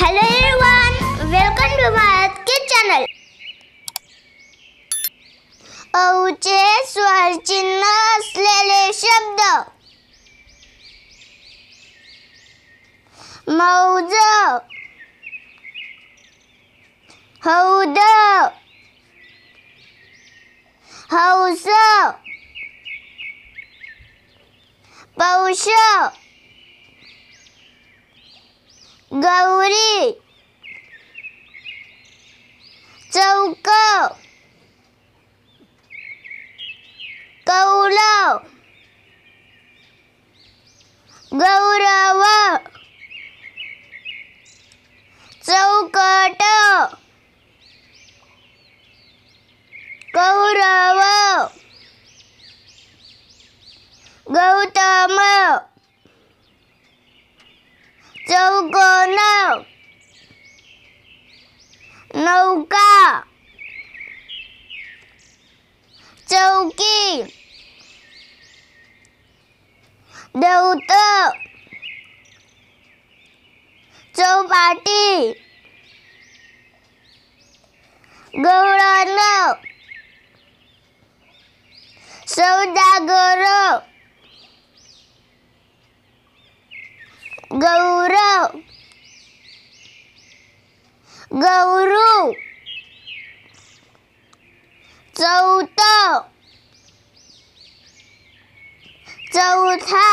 Hello everyone, welcome to my earthkids channel. औचे स्वरचिन्ह असलेले शब्द. मौज, हौद, हौस, पौष, गौरी, चौक, कौल, गौरव, चौकट, कौरव, गौतम, चौकोन, नौका, चौकी, दौत, चौपाटी, गवळण, सौदागर, गौरव, गौरू, चौथ, चौथा,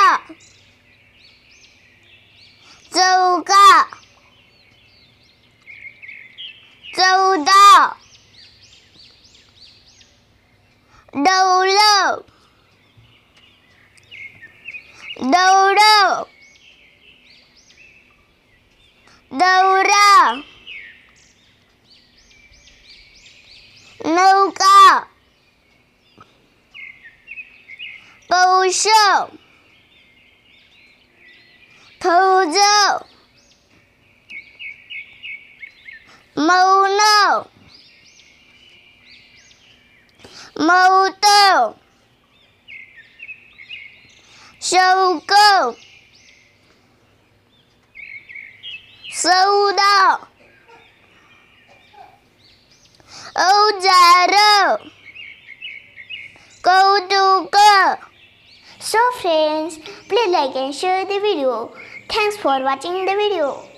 चौका, चौदा, डौल, दौड, दौरा, नौका, पौष, फौज, मौन, मौत, शौक, सौदा, औजार, कौतुक. So friends, please like and share the video. Thanks for watching the video.